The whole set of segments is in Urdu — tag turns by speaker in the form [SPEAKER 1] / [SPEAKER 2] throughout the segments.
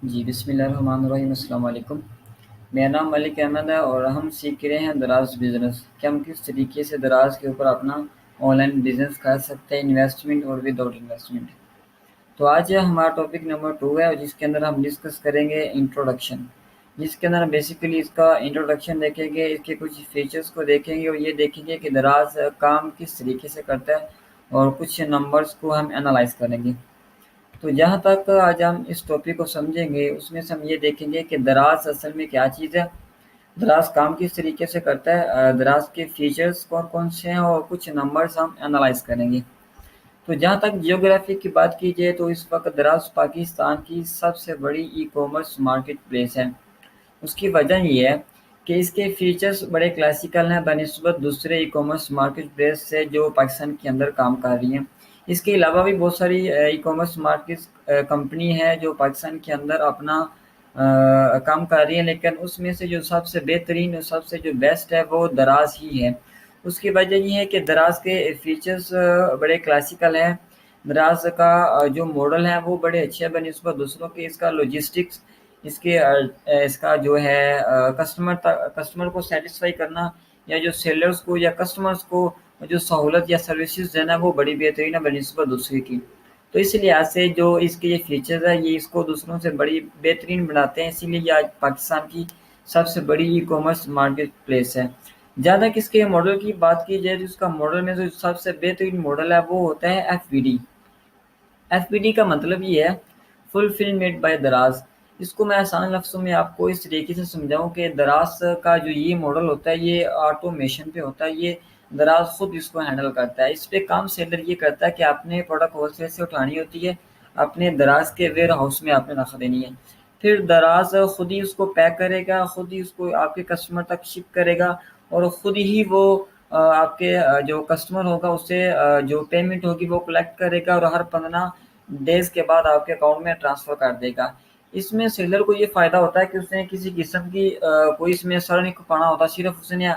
[SPEAKER 1] جی بسم اللہ الرحمن الرحیم، السلام علیکم۔ میرا نام ملک احمد ہے اور ہم سیکھ رہے ہیں دراز بزنس کہ ہم کس طریقے سے دراز کے اوپر اپنا آن لائن بزنس کر سکتے ہیں، انویسٹمنٹ اور وداؤٹ انویسٹمنٹ۔ تو آج ہمارا ٹاپک نمبر 2 ہے اور جس کے اندر ہم ڈسکس کریں گے انٹروڈکشن، جس کے اندر ہم بیسیکلی اس کا انٹروڈکشن دیکھیں گے، اس کے کچھ فیچرز کو دیکھیں گے اور یہ دیکھیں گے کہ دراز کام کس طریقے سے کرتا ہے اور کچھ نمبرز کو ہم انالائز کریں گے۔ تو جہاں تک آج ہم اس ٹاپک کو سمجھیں گے اس میں سے ہم یہ دیکھیں گے کہ دراز اصل میں کیا چیز ہے، دراز کام کس طریقے سے کرتا ہے، دراز کے فیچرز کون کون سے ہیں اور کچھ نمبرز ہم انالائز کریں گے۔ تو جہاں تک جیوگرافی کی بات کی جائے تو اس وقت دراز پاکستان کی سب سے بڑی ای کامرس مارکیٹ پلیس ہے۔ اس کی وجہ یہ ہے کہ اس کے فیچرز بڑے کلاسیکل ہیں بنسبت دوسرے ای کامرس مارکیٹ پلیس سے جو پاکستان کے اندر کام کر رہی ہیں۔ اس کے علاوہ بھی بہت ساری ای کامرس مارکیٹ کمپنی ہے جو پاکستان کے اندر اپنا کام کر رہی ہیں، لیکن اس میں سے جو سب سے بہترین اور سب سے جو بیسٹ ہے وہ دراز ہی ہے۔ اس کی وجہ یہ ہے کہ دراز کے فیچرز بڑے کلاسیکل ہیں، دراز کا جو ماڈل ہے وہ بڑے اچھے ہیں بنسبت دوسروں کے، اس کا لاجسٹکس، اس کا جو ہے کسٹمر کو سیٹسفائی کرنا یا جو سیلرز کو یا کسٹمرز کو جو سہولت یا سروسز دینا وہ بڑی بہترین ہے بنسبت دوسری کی۔ تو اس لحاظ سے جو اس کے یہ فیچرز ہیں یہ اس کو دوسروں سے بڑی بہترین بناتے ہیں، اسی لیے یہ آج پاکستان کی سب سے بڑی ای کامرس مارکیٹ پلیس ہے۔ جہاں تک اس کے ماڈل کی بات کی جائے تو اس کا ماڈل میں جو سب سے بہترین ماڈل ہے وہ ہوتا ہے F V D. F P D کا مطلب یہ ہے فلفلمنٹ بائی دراز۔ اس کو میں آسان لفظوں میں آپ کو اس طریقے سے سمجھاؤں کہ دراز کا جو یہ ماڈل ہوتا ہے یہ آٹومیشن پہ ہوتا ہے، یہ دراز خود اس کو ہینڈل کرتا ہے۔ اس پہ کام سیلر یہ کرتا ہے کہ آپ نے پروڈکٹ ہول سیل سے اٹھانی ہوتی ہے، اپنے دراز کے ویئر ہاؤس میں آپ نے رکھ دینی ہے، پھر دراز خود ہی اس کو پیک کرے گا، خود ہی اس کو آپ کے کسٹمر تک شپ کرے گا اور خود ہی وہ آپ کے جو کسٹمر ہوگا اس سے جو پیمنٹ ہوگی وہ کلیکٹ کرے گا اور ہر 15 ڈیز کے بعد آپ کے اکاؤنٹ میں ٹرانسفر کر دے گا۔ اس میں سیلر کو یہ فائدہ ہوتا ہے کہ اس نے کسی قسم کی کوئی اس میں سر نہیں کھپانا ہوتا، صرف اس نے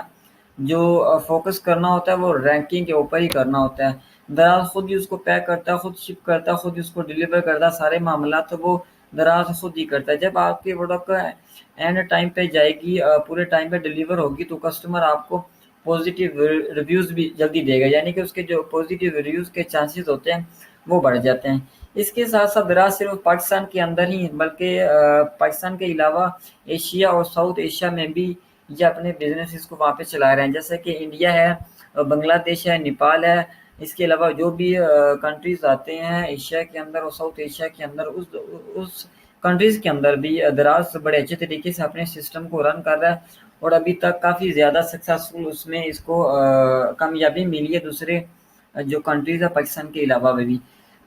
[SPEAKER 1] جو فوکس کرنا ہوتا ہے وہ رینکنگ کے اوپر ہی کرنا ہوتا ہے۔ دراز خود ہی اس کو پیک کرتا ہے، خود شپ کرتا ہے، خود ہی اس کو ڈیلیور کرتا ہے، سارے معاملات تو وہ دراز خود ہی کرتا ہے۔ جب آپ کے پروڈکٹ اینڈ ٹائم پہ جائے گی، پورے ٹائم پہ ڈیلیور ہوگی تو کسٹمر آپ کو پازیٹیو ریویوز بھی جلدی دے گا، یعنی کہ اس کے جو پازیٹیو ریویوز کے چانسز ہوتے ہیں وہ بڑھ جاتے ہیں۔ اس کے ساتھ ساتھ دراز صرف پاکستان کے اندر ہی بلکہ پاکستان کے علاوہ ایشیا اور ساؤتھ ایشیا میں بھی یہ اپنے بزنس کو وہاں پہ چلا رہے ہیں، جیسے کہ انڈیا ہے، بنگلہ دیش ہے، نیپال ہے۔ اس کے علاوہ جو بھی کنٹریز آتے ہیں ایشیا کے اندر اور ساؤتھ ایشیا کے اندر، اس کنٹریز کے اندر بھی دراز بڑے اچھے طریقے سے اپنے سسٹم کو رن کر رہا ہے اور ابھی تک کافی زیادہ سکسیسفل اس میں اس کو کامیابی ملی ہے دوسرے جو کنٹریز ہے پاکستان کے علاوہ میں بھی۔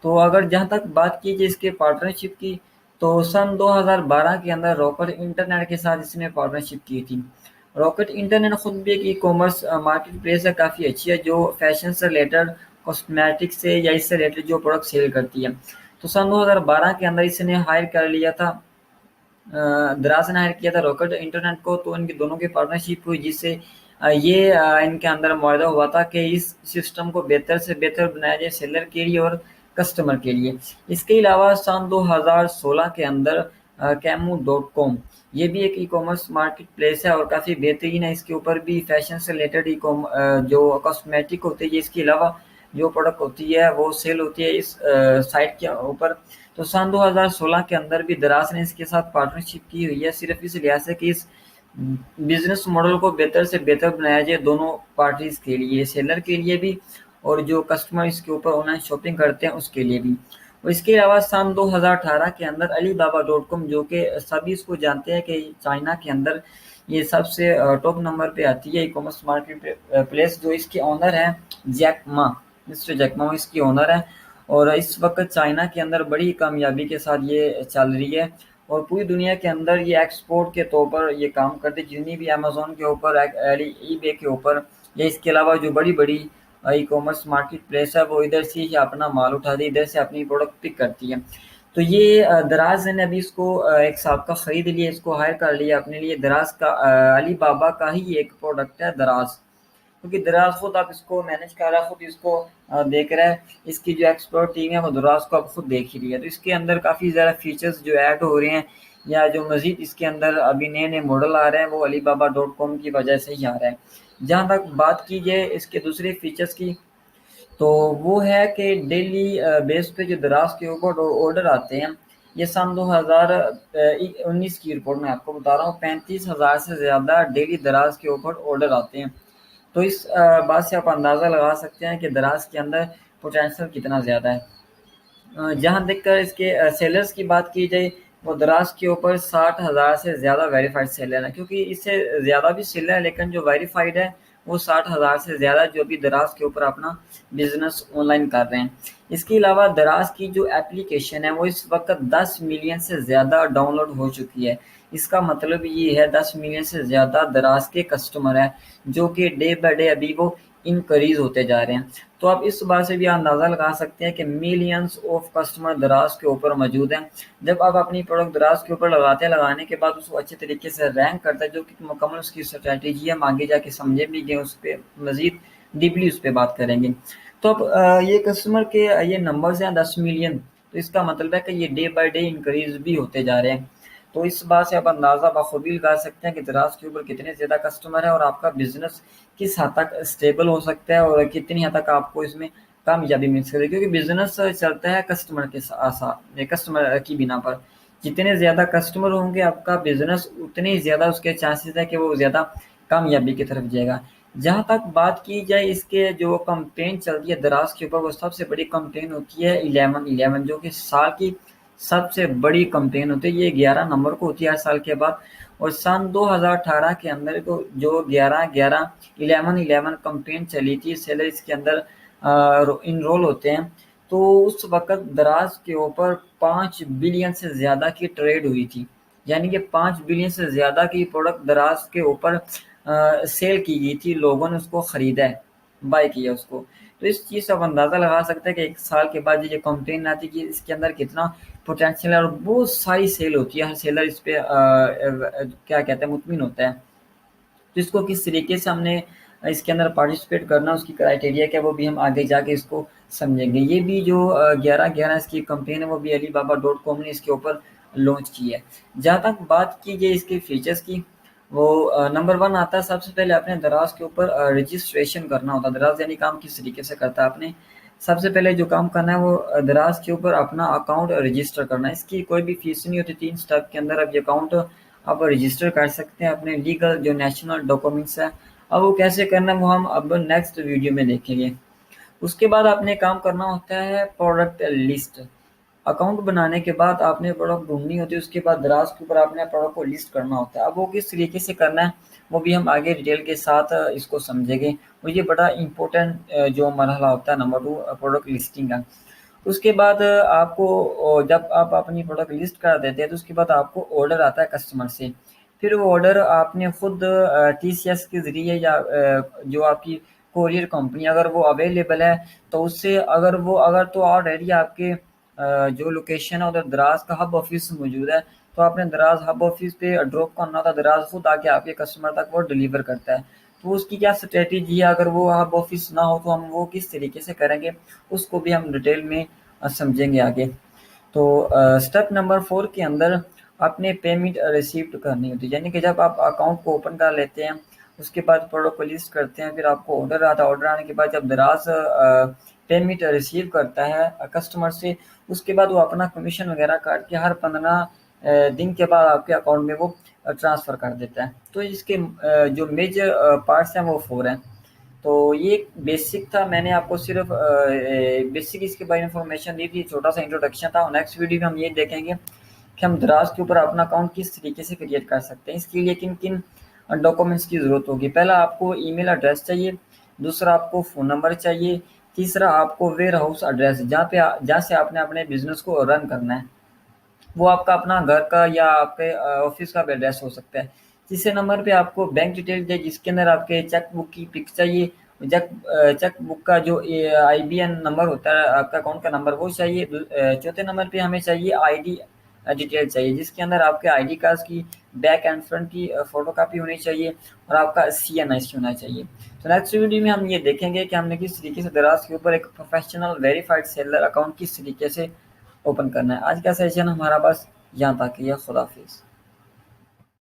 [SPEAKER 1] تو اگر جہاں تک بات کی جائے اس کے پارٹنرشپ کی تو سن 2012 کے اندر راکٹ انٹرنیٹ کے ساتھ اس نے پارٹنرشپ کی تھی۔ راکٹ انٹرنیٹ خود بھی ایک ای کامرس مارکیٹ پلیس ہے، کافی اچھی ہے، جو فیشن سے ریلیٹڈ، کاسمیٹک سے یا اس سے ریلیٹڈ جو پروڈکٹ سیل کرتی ہے۔ تو سن 2012 کے اندر اس نے ہائر کر لیا تھا، دراز نے ہائر کیا تھا راکٹ انٹرنیٹ کو، تو ان کے دونوں کی پارٹنرشپ ہوئی جس سے یہ ان کے اندر معاہدہ ہوا تھا کہ اس سسٹم کو بہتر سے بہتر بنایا جائے سیلر کے لیے اور کسٹمر کے لیے۔ اس کے علاوہ سن 2016 کے اندر کیمو.com یہ بھی ایک ای کامرس مارکیٹ پلیس ہے اور کافی بہترین ہے۔ اس کے اوپر بھی فیشن سے ریلیٹڈ جو کاسمیٹک ہوتی ہے، اس کے علاوہ جو پروڈکٹ ہوتی ہے وہ سیل ہوتی ہے اس سائٹ کے اوپر۔ تو سن 2016 کے اندر بھی دراز نے اس کے ساتھ پارٹنرشپ کی ہوئی ہے، صرف اس لحاظ سے کہ اس بزنس ماڈل کو بہتر سے بہتر بنایا جائے دونوں پارٹیز کے لیے، سیلر کے لیے بھی اور جو کسٹمر اس کے اوپر آن لائن شاپنگ کرتے ہیں اس کے لیے بھی۔ اور اس کے علاوہ سن 2018 کے اندر علی بابا .com جو کہ سبھی اس کو جانتے ہیں کہ چائنا کے اندر یہ سب سے ٹاپ نمبر پہ آتی ہے ای کامرس مارکیٹ پلیس، جو اس کے آنر ہیں جیک ما، مسٹر جیک ما اس کی آنر ہے اور اس وقت چائنا کے اندر بڑی کامیابی کے ساتھ یہ چل رہی ہے اور پوری دنیا کے اندر یہ ایکسپورٹ کے طور پر یہ کام کرتے، جتنی بھی امیزون کے اوپر، ای بے کے اوپر یا اس کے علاوہ جو بڑی بڑی ای کامرس مارکیٹ پلیس ہے وہ ادھر سے ہی اپنا مال اٹھاتی ہے، ادھر سے اپنی پروڈکٹ پک کرتی ہے۔ تو یہ دراز نے ابھی اس کو ایک سابقہ خرید لیا، اس کو ہائر کر لیا اپنے لیے۔ دراز کا علی بابا کا ہی ایک پروڈکٹ ہے دراز، کیونکہ دراز خود اب اس کو مینیج کر رہا ہے، خود اس کو دیکھ رہا ہے، اس کی جو ایکسپرٹ ٹیم ہے وہ دراز کو اب خود دیکھ ہی رہی ہے۔ تو اس کے اندر کافی زیادہ فیچرز جو ایڈ ہو رہے ہیں یا جو مزید اس کے اندر ابھی نئے نئے ماڈل آ رہے ہیں وہ علی بابا ڈاٹ کام کی وجہ سے ہی آ رہا ہے۔ جہاں تک بات کی جائے اس کے دوسرے فیچرز کی، تو وہ ہے کہ ڈیلی بیس پہ جو دراز کے اوپر آرڈر آتے ہیں، یہ سن 2019 کی رپورٹ میں آپ کو بتا رہا ہوں، 35,000 سے زیادہ ڈیلی دراز کے اوپر آرڈر آتے ہیں۔ تو اس بات سے آپ اندازہ لگا سکتے ہیں کہ دراز کے اندر پوٹینشیل کتنا زیادہ ہے۔ جہاں دیکھ کر اس کے سیلرز کی بات کی جائے، وہ دراز کے اوپر 60,000 سے زیادہ ویریفائڈ سیلر ہیں، کیونکہ اس سے زیادہ بھی سیلر ہے لیکن جو ویریفائڈ ہے وہ 60,000 سے زیادہ جو بھی دراز کے اوپر اپنا بزنس آن لائن کر رہے ہیں۔ اس کے علاوہ دراز کی جو اپلیکیشن ہے وہ اس وقت 10 ملین سے زیادہ ڈاؤن لوڈ ہو چکی ہے۔ اس کا مطلب یہ ہے 10 ملین سے زیادہ دراز کے کسٹمر ہیں جو کہ ڈے بائی ڈے ابھی وہ انکریز ہوتے جا رہے ہیں۔ تو آپ اس بات سے بھی اندازہ لگا سکتے ہیں کہ ملینز آف کسٹمر دراز کے اوپر موجود ہیں۔ جب آپ اپنی پروڈکٹ دراز کے اوپر لگاتے ہیں، لگانے کے بعد اس کو اچھے طریقے سے رینک کرتا ہے، جو کہ مکمل اس کی اسٹریٹجی ہے، ہم آگے جا کے سمجھے بھی گئے، اس پہ مزید ڈیپلی اس پہ بات کریں گے۔ تو اب یہ کسٹمر کے یہ نمبرز ہیں 10 ملین، تو اس کا مطلب ہے کہ یہ ڈے بائی ڈے انکریز بھی ہوتے جا رہے ہیں۔ تو اس بات سے آپ اندازہ بخوبی لگا سکتے ہیں کہ دراز کے اوپر کتنے زیادہ کسٹمر ہیں اور آپ کا بزنس کس حد تک اسٹیبل ہو سکتا ہے اور کتنی حد تک آپ کو اس میں کامیابی مل سکتی ہے، کیونکہ بزنس چلتا ہے کسٹمر کے ساتھ، کسٹمر کی بنا پر۔ جتنے زیادہ کسٹمر ہوں گے آپ کا بزنس اتنے زیادہ اس کے چانسز ہے کہ وہ زیادہ کامیابی کی طرف جائے گا۔ جہاں تک بات کی جائے اس کے جو کمپین چلتی ہے دراز کے اوپر، وہ سب سے بڑی کمپین ہوتی ہے 11/11، جو کہ سال کی سب سے بڑی کمپین ہوتی ہے۔ یہ 11 نمبر کو ہوتی ہے ہر سال کے بعد، اور سن 2018 کے اندر کو جو 11/11 کمپین چلی تھی، سیلر اس کے اندر انرول ہوتے ہیں، تو اس وقت دراز کے اوپر 5 بلین سے زیادہ کی ٹریڈ ہوئی تھی، یعنی کہ 5 بلین سے زیادہ کی پروڈکٹ دراز کے اوپر سیل کی گئی تھی، لوگوں نے اس کو خریدا ہے، بائی کیا اس کو۔ تو اس چیز سے آپ اندازہ لگا سکتے ہیں کہ ایک سال کے بعد یہ کمپین آتی ہے کہ اس کے اندر کتنا پوٹینشیل ہے، اور بہت ساری سیل ہوتی ہے، ہر سیلر اس پہ کیا کہتے ہیں مطمئن ہوتا ہے۔ تو اس کو کس طریقے سے ہم نے اس کے اندر پارٹیسپیٹ کرنا، اس کی کرائیٹیریا کیا، وہ بھی ہم آگے جا کے اس کو سمجھیں گے۔ یہ بھی جو 11/11 اس کی کمپین ہے وہ بھی علی بابا ڈاٹ کام نے اس کے اوپر لانچ کی ہے۔ جہاں تک بات کی جائے اس کے فیچرز کی، وہ نمبر 1 آتا ہے، سب سے پہلے اپنے دراز کے اوپر رجسٹریشن کرنا ہوتا ہے۔ دراز یعنی کام کس طریقے سے کرتا ہے، آپ نے سب سے پہلے جو کام کرنا ہے وہ دراز کے اوپر اپنا اکاؤنٹ رجسٹر کرنا ہے۔ اس کی کوئی بھی فیس نہیں ہوتی، 3 سٹیپ کے اندر اب یہ اکاؤنٹ آپ رجسٹر کر سکتے ہیں اپنے لیگل جو نیشنل ڈاکومنٹس ہیں۔ اب وہ کیسے کرنا ہے وہ ہم اب نیکسٹ ویڈیو میں دیکھیں گے۔ اس کے بعد آپ نے کام کرنا ہوتا ہے پروڈکٹ لسٹ۔ اکاؤنٹ بنانے کے بعد آپ نے پروڈکٹ ڈھونڈنی ہوتی ہے، اس کے بعد دراز کے اوپر آپ نے پروڈکٹ کو لسٹ کرنا ہوتا ہے۔ اب وہ کس طریقے سے کرنا ہے وہ بھی ہم آگے ڈیٹیل کے ساتھ اس کو سمجھیں گے، اور یہ بڑا امپورٹنٹ جو مرحلہ ہوتا ہے نمبر 2 پروڈکٹ لسٹنگ کا۔ اس کے بعد آپ کو جب آپ اپنی پروڈکٹ لسٹ کر دیتے ہیں تو اس کے بعد آپ کو آرڈر آتا ہے کسٹمر سے، پھر وہ آرڈر آپ نے خود TCS کے ذریعے یا جو آپ کی کوریئر کمپنی اگر وہ اویلیبل ہے تو اس سے اگر تو آلریڈی آپ کے جو لوکیشن ہے ادھر دراز کا ہب آفس موجود ہے تو آپ نے دراز ہب آفس پہ ڈراپ کرنا تھا، دراز خود آ کے آپ کے کسٹمر تک وہ ڈلیور کرتا ہے۔ تو اس کی کیا اسٹریٹجی ہے، اگر وہ ہب آفس نہ ہو تو ہم وہ کس طریقے سے کریں گے اس کو بھی ہم ڈیٹیل میں سمجھیں گے آگے۔ تو سٹیپ نمبر 4 کے اندر آپ نے پیمنٹ ریسیپٹ کرنی ہوتی ہے، یعنی کہ جب آپ اکاؤنٹ کو اوپن کر لیتے ہیں اس کے بعد پروڈکٹ کو لسٹ کرتے ہیں، پھر آپ کو آرڈر آتا ہے، آرڈر آنے کے بعد جب دراز پیمنٹ ریسیو کرتا ہے کسٹمر سے، اس کے بعد وہ اپنا کمیشن وغیرہ کاٹ کے ہر 15 دن کے بعد آپ کے اکاؤنٹ میں وہ ٹرانسفر کر دیتا ہے۔ تو اس کے جو میجر پارٹس ہیں وہ 4 ہیں۔ تو یہ ایک بیسک تھا، میں نے آپ کو صرف بیسک اس کے بارے انفارمیشن دی تھی، چھوٹا سا انٹروڈکشن تھا۔ نیکسٹ ویڈیو میں ہم یہ دیکھیں گے کہ ہم دراز کے اوپر اپنا اکاؤنٹ کس طریقے سے کریٹ کر سکتے ہیں، اس کے لیے کن کن ڈاکومنٹس کی ضرورت ہوگی۔ پہلا آپ کو ای میل ایڈریس چاہیے، دوسرا آپ کو فون نمبر چاہیے، تیسرا آپ کو ویئر ہاؤس ایڈریس جہاں سے آپ نے اپنے بزنس کو رن کرنا ہے، وہ آپ کا اپنا گھر کا یا آپ کے آفس کا بھی ایڈریس ہو سکتا ہے۔ تیسرے نمبر پہ آپ کو بینک ڈیٹیل چاہیے جس کے اندر آپ کے چیک بک کی پک چاہیے، چیک بک کا جو IBN نمبر ہوتا ہے آپ کا اکاؤنٹ کا نمبر وہ چاہیے۔ چوتھے نمبر پہ ہمیں چاہیے ID ڈیٹیل چاہیے جس کے اندر آپ کے ID کارڈ کی بیک اینڈ فرنٹ کی فوٹو کاپی ہونی چاہیے اور آپ کا CNIC ہونا چاہیے۔ تو نیکسٹ ویڈیو میں ہم یہ دیکھیں گے کہ ہم نے کس طریقے سے دراز کے اوپر ایک پروفیشنل ویریفائڈ سیلر اکاؤنٹ کس طریقے سے اوپن کرنا ہے۔ آج کا سیشن ہمارا بس یہاں تک کہ یہ خدا حافظ۔